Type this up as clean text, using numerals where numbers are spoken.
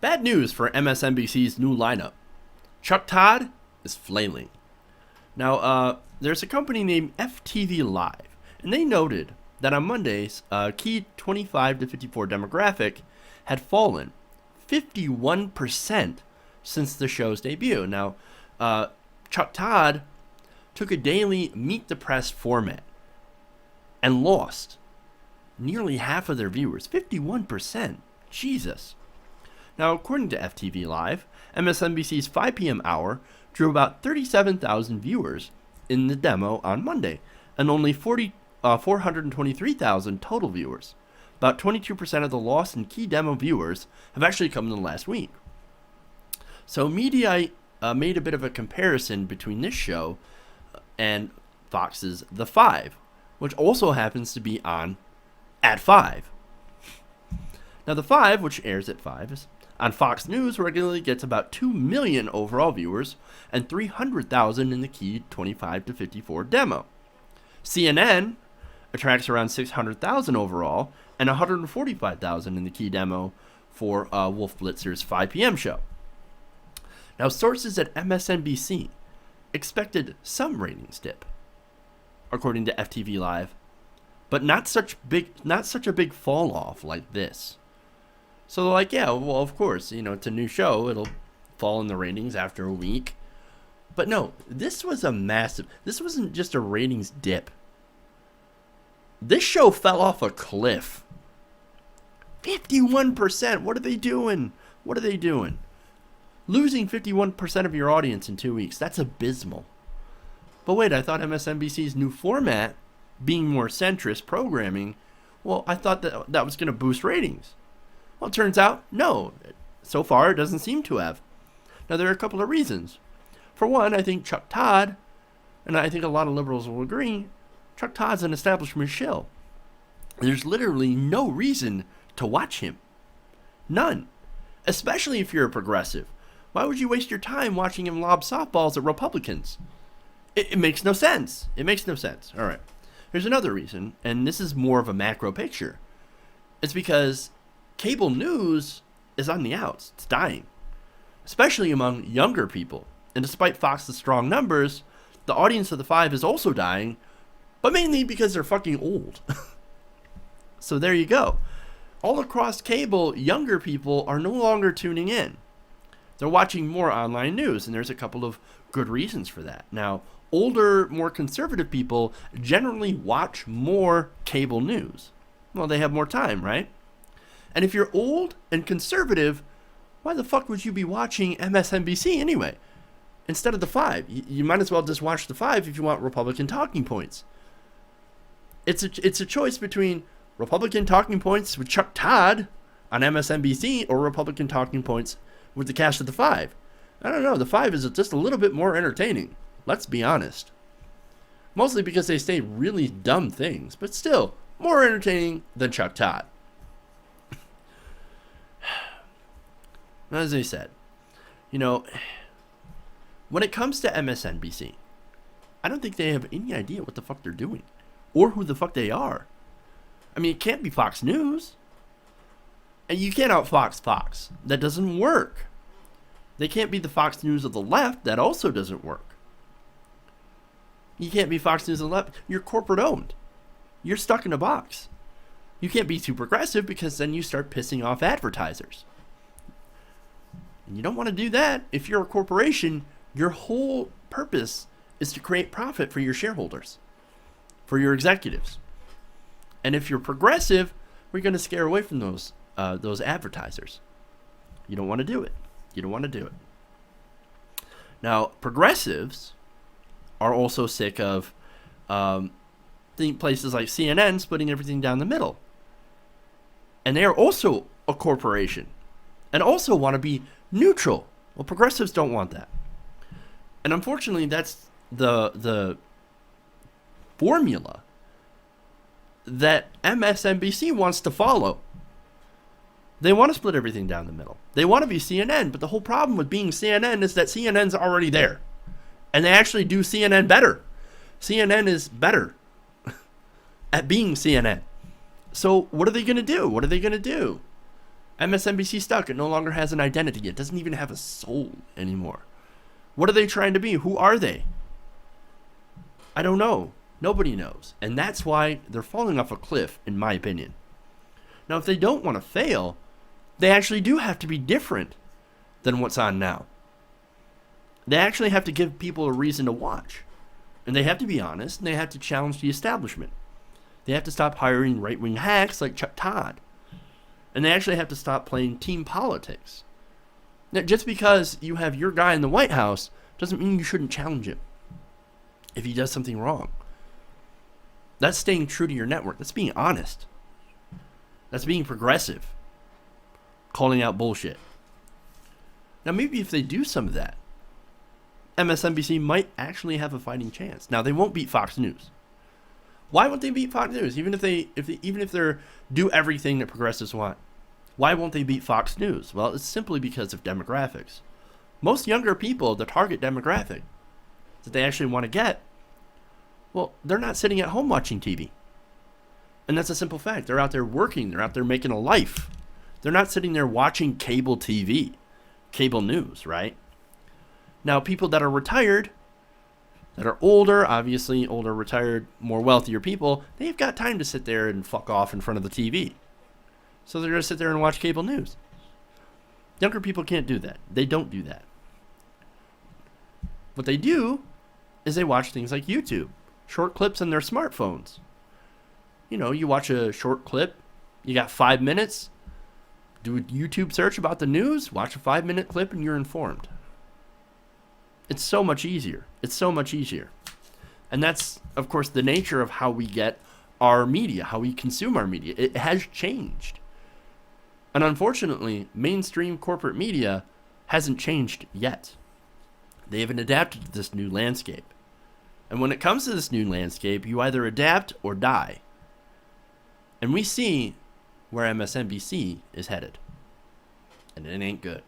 Bad news for MSNBC's new lineup. Chuck Todd is flailing. Now, there's a company named FTVLive, and they noted that on Monday's key 25 to 54 demographic had fallen 51% since the show's debut. Now, Chuck Todd took a daily Meet the Press format and lost nearly half of their viewers, 51%. Jesus. Now, according to FTVLive, MSNBC's 5 p.m. hour drew about 37,000 viewers in the demo on Monday, and only 423,000 total viewers. About 22% of the loss in key demo viewers have actually come in the last week. So Mediaite made a bit of a comparison between this show and Fox's The Five, which also happens to be on at 5. Now, The Five, which airs at 5, is on Fox News regularly gets about 2 million overall viewers and 300,000 in the key 25 to 54 demo. CNN attracts around 600,000 overall and 145,000 in the key demo for Wolf Blitzer's 5 p.m. show. Now, sources at MSNBC expected some ratings dip, according to FTVLive, but not such a big fall off like this. So they're like, yeah, well, of course, it's a new show. It'll fall in the ratings after a week. But no, this wasn't just a ratings dip. This show fell off a cliff. 51%. What are they doing? Losing 51% of your audience in 2 weeks. That's abysmal. But wait, I thought MSNBC's new format, being more centrist programming, well, I thought that was going to boost ratings. Well, it turns out, no. So far, it doesn't seem to have. Now, there are a couple of reasons. For one, I think Chuck Todd, and I think a lot of liberals will agree, Chuck Todd's an establishment shill. There's literally no reason to watch him. None. Especially if you're a progressive. Why would you waste your time watching him lob softballs at Republicans? It makes no sense. All right. There's another reason, and this is more of a macro picture. It's because cable news is on the outs. It's dying, especially among younger people. And despite Fox's strong numbers, the audience of The Five is also dying, but mainly because they're fucking old. So there you go. All across cable, younger people are no longer tuning in. They're watching more online news, and there's a couple of good reasons for that. Now, older, more conservative people generally watch more cable news. Well, they have more time, right? And if you're old and conservative, why the fuck would you be watching MSNBC anyway? Instead of The Five, you might as well just watch The Five if you want Republican talking points. It's a choice between Republican talking points with Chuck Todd on MSNBC or Republican talking points with the cast of The Five. I don't know. The Five is just a little bit more entertaining. Let's be honest. Mostly because they say really dumb things, but still more entertaining than Chuck Todd. As I said, when it comes to MSNBC, I don't think they have any idea what the fuck they're doing or who the fuck they are. I mean, it can't be Fox News. And you can't outfox Fox. That doesn't work. They can't be the Fox News of the left. That also doesn't work. You can't be Fox News of the left. You're corporate owned. You're stuck in a box. You can't be too progressive because then you start pissing off advertisers. And you don't want to do that. If you're a corporation, your whole purpose is to create profit for your shareholders, for your executives. And if you're progressive, we're going to scare away from those advertisers. You don't want to do it. Now, progressives are also sick of places like CNN splitting everything down the middle. And they are also a corporation and also want to be neutral. Well, progressives don't want that. And unfortunately, that's the formula that MSNBC wants to follow. They want to split everything down the middle. They want to be CNN, but the whole problem with being CNN is that CNN's already there. And they actually do CNN better. CNN is better at being CNN. So what are they going to do? MSNBC stuck. It no longer has an identity. It doesn't even have a soul anymore. What are they trying to be? Who are they? I don't know. Nobody knows. And that's why they're falling off a cliff, in my opinion. Now, if they don't want to fail, they actually do have to be different than what's on now. They actually have to give people a reason to watch. And they have to be honest, and they have to challenge the establishment. They have to stop hiring right-wing hacks like Chuck Todd. And they actually have to stop playing team politics. Now, just because you have your guy in the White House doesn't mean you shouldn't challenge him if he does something wrong. That's staying true to your network. That's being honest. That's being progressive. Calling out bullshit. Now, maybe if they do some of that, MSNBC might actually have a fighting chance. Now, they won't beat Fox News. Why won't they beat Fox News? Even if they do everything that progressives want, why won't they beat Fox News? Well, it's simply because of demographics. Most younger people, the target demographic that they actually want to get, well, they're not sitting at home watching TV. And that's a simple fact. They're out there working. They're out there making a life. They're not sitting there watching cable TV, cable news, right? Now, people that are retired, that are older, obviously older, retired, more wealthier people, they've got time to sit there and fuck off in front of the TV. So they're going to sit there and watch cable news. Younger people can't do that. They don't do that. What they do is they watch things like YouTube, short clips on their smartphones. You know, you watch a short clip, you got 5 minutes, do a YouTube search about the news, watch a 5-minute clip, and you're informed. It's so much easier. It's so much easier. And that's, of course, the nature of how we get our media, how we consume our media. It has changed. And unfortunately, mainstream corporate media hasn't changed yet. They haven't adapted to this new landscape. And when it comes to this new landscape, you either adapt or die. And we see where MSNBC is headed. And it ain't good.